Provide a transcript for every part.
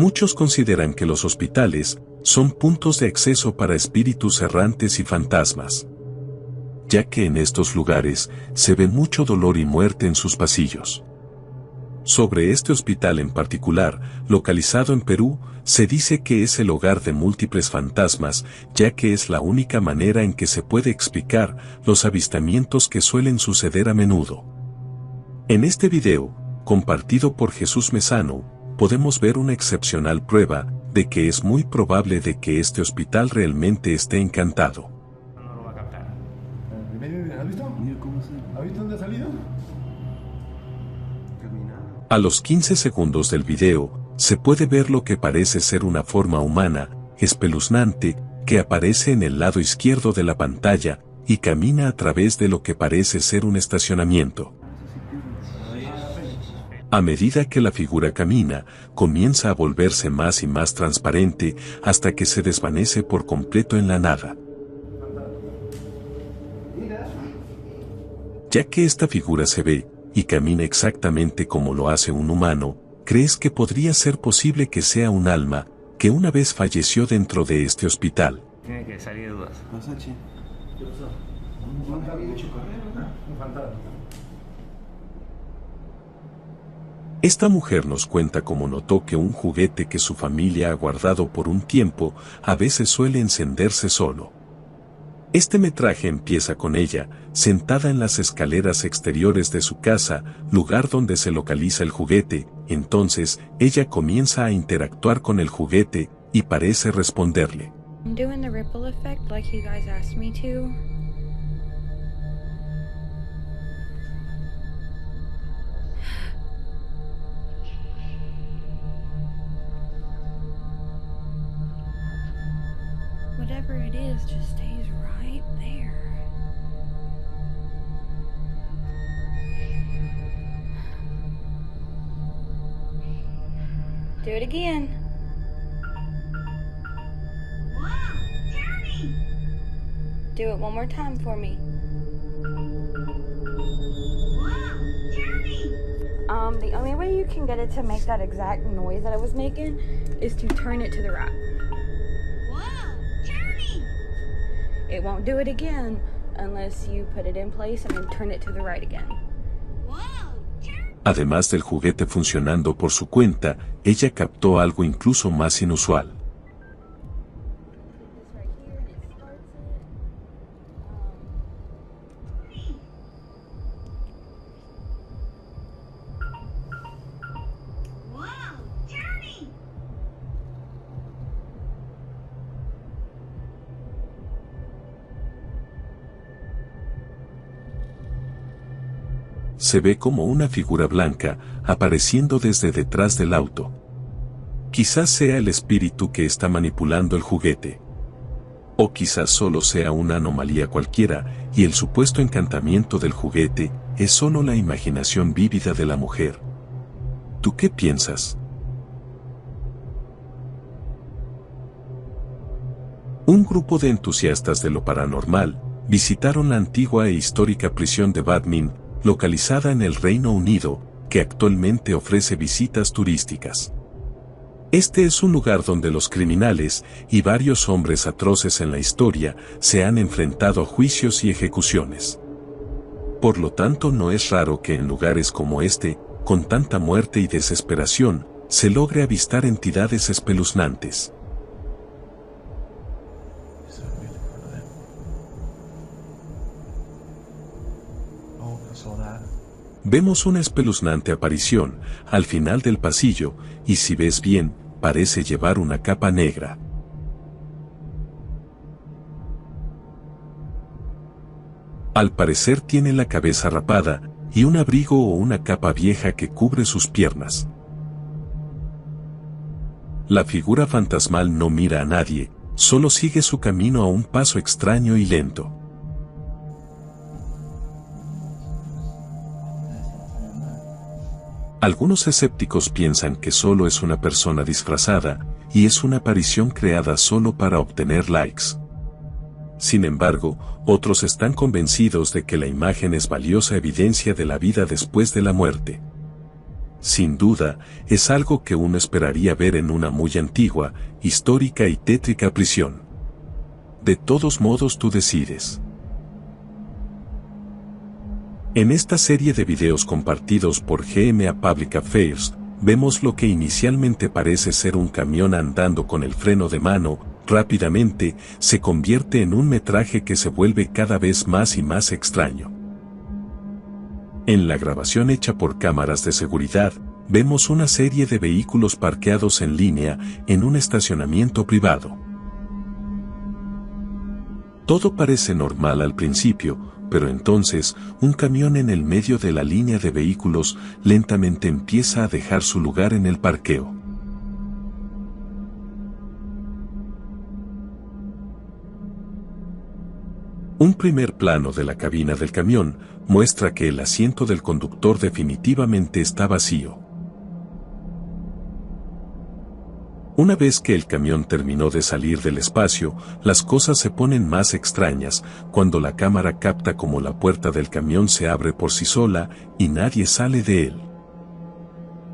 Muchos consideran que los hospitales son puntos de acceso para espíritus errantes y fantasmas, ya que en estos lugares se ve mucho dolor y muerte en sus pasillos. Sobre este hospital en particular, localizado en Perú, se dice que es el hogar de múltiples fantasmas, ya que es la única manera en que se puede explicar los avistamientos que suelen suceder a menudo. En este video, compartido por Jesús Mesano, podemos ver una excepcional prueba de que es muy probable de que este hospital realmente esté encantado. No lo va a captar. ¿Has visto? ¿Has visto dónde ha salido? A los 15 segundos del video, se puede ver lo que parece ser una forma humana, espeluznante, que aparece en el lado izquierdo de la pantalla, y camina a través de lo que parece ser un estacionamiento. A medida que la figura camina, comienza a volverse más y más transparente, hasta que se desvanece por completo en la nada. Ya que esta figura se ve, y camina exactamente como lo hace un humano, ¿crees que podría ser posible que sea un alma, que una vez falleció dentro de este hospital? Tiene que salir de dudas. ¿Qué pasó? Un fantasma. Esta mujer nos cuenta cómo notó que un juguete que su familia ha guardado por un tiempo, a veces suele encenderse solo. Este metraje empieza con ella, sentada en las escaleras exteriores de su casa, lugar donde se localiza el juguete. Entonces, ella comienza a interactuar con el juguete, y parece responderle. I'm doing the ripple effect like you guys asked me to. Whatever it is just stays right there. Do it again. Wow, Jeremy! Do it one more time for me. Wow, Jeremy! The only way you can get it to make that exact noise that I was making is to turn it to the right. Wow, Jeremy! It won't do it again unless you put it in place and then turn it to the right again. Wow, Jeremy! Además del juguete funcionando por su cuenta, ella captó algo incluso más inusual. Wow, Jeremy! Se ve como una figura blanca, apareciendo desde detrás del auto. Quizás sea el espíritu que está manipulando el juguete. O quizás solo sea una anomalía cualquiera, y el supuesto encantamiento del juguete es solo la imaginación vívida de la mujer. ¿Tú qué piensas? Un grupo de entusiastas de lo paranormal visitaron la antigua e histórica prisión de Badmin, localizada en el Reino Unido, que actualmente ofrece visitas turísticas. Este es un lugar donde los criminales y varios hombres atroces en la historia se han enfrentado a juicios y ejecuciones. Por lo tanto, no es raro que en lugares como este, con tanta muerte y desesperación, se logre avistar entidades espeluznantes. Vemos una espeluznante aparición al final del pasillo, y si ves bien, parece llevar una capa negra. Al parecer tiene la cabeza rapada, y un abrigo o una capa vieja que cubre sus piernas. La figura fantasmal no mira a nadie, solo sigue su camino a un paso extraño y lento. Algunos escépticos piensan que solo es una persona disfrazada, y es una aparición creada solo para obtener likes. Sin embargo, otros están convencidos de que la imagen es valiosa evidencia de la vida después de la muerte. Sin duda, es algo que uno esperaría ver en una muy antigua, histórica y tétrica prisión. De todos modos tú decides. En esta serie de videos compartidos por GMA Public Affairs, vemos lo que inicialmente parece ser un camión andando con el freno de mano, rápidamente se convierte en un metraje que se vuelve cada vez más y más extraño. En la grabación hecha por cámaras de seguridad, vemos una serie de vehículos parqueados en línea en un estacionamiento privado. Todo parece normal al principio, pero entonces, un camión en el medio de la línea de vehículos lentamente empieza a dejar su lugar en el parqueo. Un primer plano de la cabina del camión muestra que el asiento del conductor definitivamente está vacío. Una vez que el camión terminó de salir del espacio, las cosas se ponen más extrañas cuando la cámara capta cómo la puerta del camión se abre por sí sola y nadie sale de él.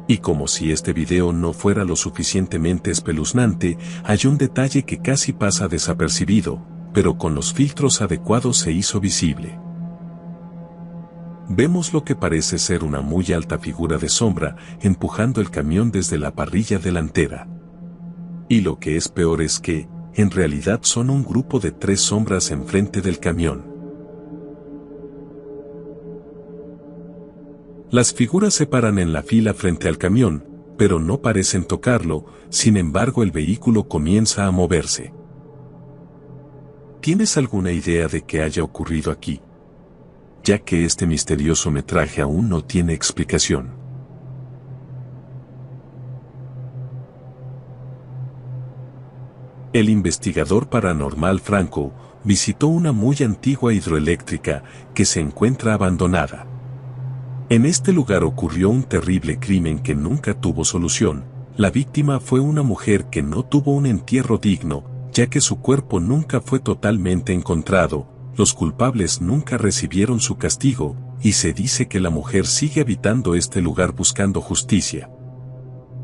Y como si este video no fuera lo suficientemente espeluznante, hay un detalle que casi pasa desapercibido, pero con los filtros adecuados se hizo visible. Vemos lo que parece ser una muy alta figura de sombra empujando el camión desde la parrilla delantera. Y lo que es peor es que, en realidad son un grupo de 3 sombras enfrente del camión. Las figuras se paran en la fila frente al camión, pero no parecen tocarlo, sin embargo el vehículo comienza a moverse. ¿Tienes alguna idea de qué haya ocurrido aquí? Ya que este misterioso metraje aún no tiene explicación. El investigador paranormal Franco visitó una muy antigua hidroeléctrica que se encuentra abandonada. En este lugar ocurrió un terrible crimen que nunca tuvo solución. La víctima fue una mujer que no tuvo un entierro digno, ya que su cuerpo nunca fue totalmente encontrado, los culpables nunca recibieron su castigo, y se dice que la mujer sigue habitando este lugar buscando justicia.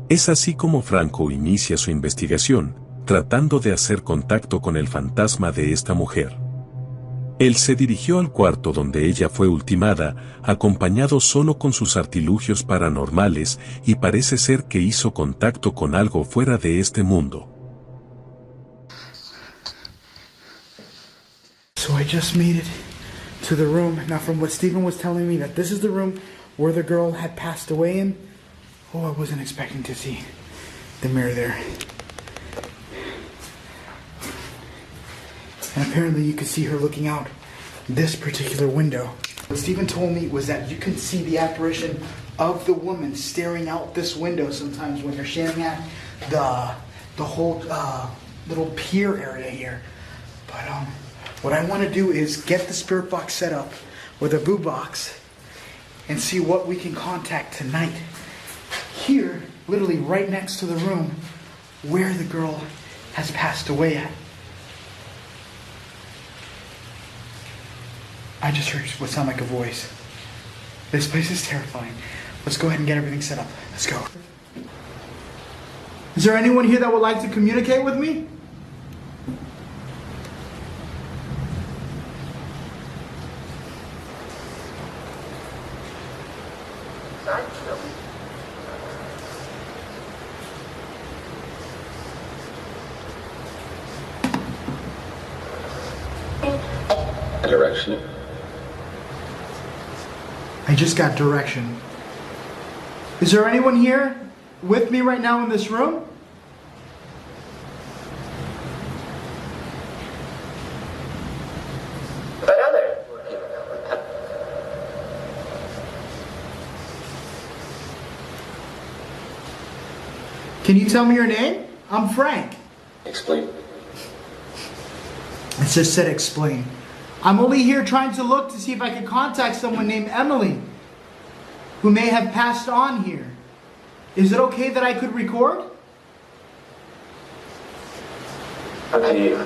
Es así como Franco inicia su investigación, tratando de hacer contacto con el fantasma de esta mujer. Él se dirigió al cuarto donde ella fue ultimada, acompañado solo con sus artilugios paranormales, y parece ser que hizo contacto con algo fuera de este mundo. So I just made it to the room. Now from what Stephen was telling me, that this is the room where the girl had passed away in. Oh, I wasn't expecting to see the mirror there. And apparently you could see her looking out this particular window. What Stephen told me was that you can see the apparition of the woman staring out this window sometimes when you're standing at the whole little pier area here. But what I want to do is get the spirit box set up with a boo box and see what we can contact tonight. Here, literally right next to the room where the girl has passed away at. I just heard what sounded like a voice. This place is terrifying. Let's go ahead and get everything set up. Let's go. Is there anyone here that would like to communicate with me? Direction. I just got direction. Is there anyone here with me right now in this room? Can you tell me your name? I'm Frank. Explain. It just said explain. I'm only here trying to look to see if I can contact someone named Emily, who may have passed on here. Is it okay that I could record? Up to you.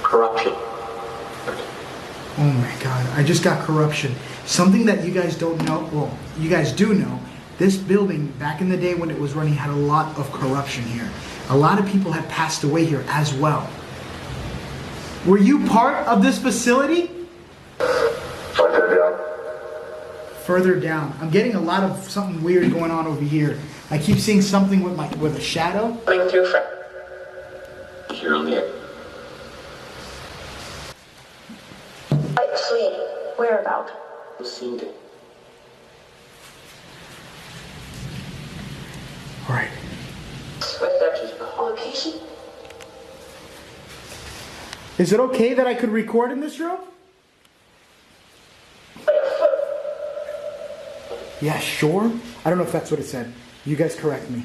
Corruption. Oh my God, I just got corruption. Something that you guys don't know, well, you guys do know, this building, back in the day when it was running, had a lot of corruption here. A lot of people had passed away here as well. Were you part of this facility? Further down. Further down. I'm getting a lot of something weird going on over here. I keep seeing something with a shadow. Coming through from here on the Sweet. Whereabout? seen it. Alright. Location? Is it okay that I could record in this room? Yeah, sure. I don't know if that's what it said. You guys correct me.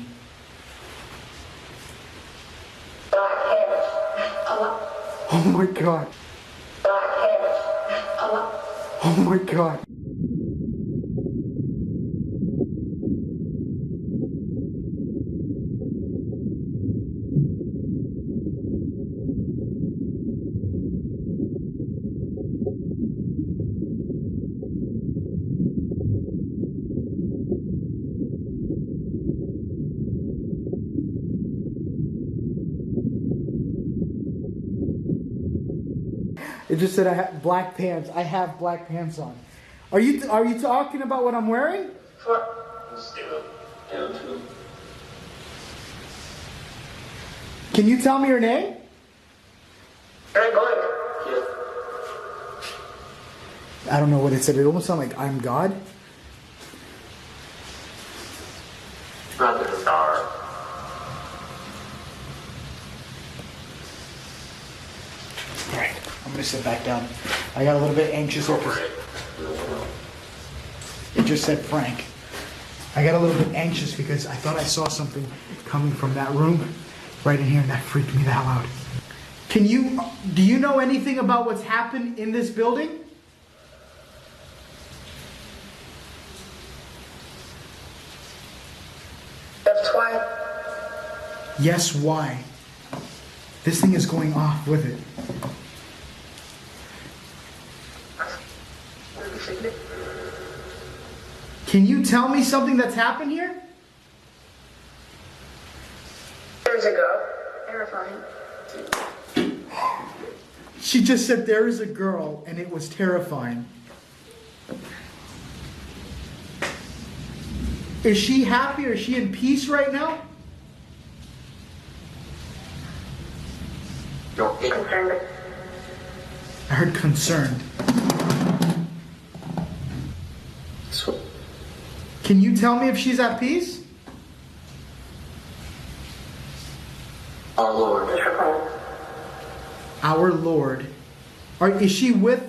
Oh my God. Oh my God. It just said I have black pants. I have black pants on. Are you talking about what I'm wearing? Can you tell me your name? I don't know what it said. It almost sounded like I'm God. Alright, I'm gonna sit back down. I got a little bit anxious over it just said Frank. I got a little bit anxious because I thought I saw something coming from that room right in here, and that freaked me the hell out. Do you know anything about what's happened in this building? That's why. Yes, why? This thing is going off with it. Can you tell me something that's happened here? Years ago. Terrifying. She just said there is a girl and it was terrifying. Is she happy or is she in peace right now? Concerned. I heard concerned. Can you tell me if she's at peace? Our Lord. Our Lord. Is she with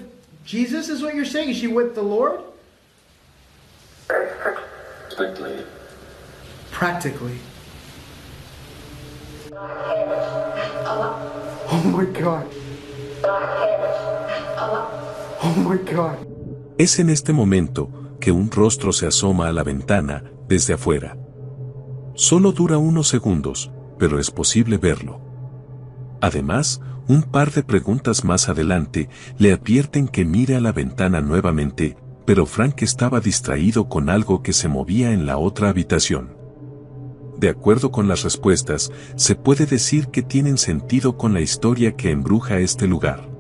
Jesus is what you're saying? Is she with the Lord? Practically. Practically. Oh my God. Oh my God. Es en este momento que un rostro se asoma a la ventana desde afuera. Solo dura unos segundos, pero es posible verlo. Además, un par de preguntas más adelante le advierten que mire a la ventana nuevamente, pero Frank estaba distraído con algo que se movía en la otra habitación. De acuerdo con las respuestas, se puede decir que tienen sentido con la historia que embruja este lugar.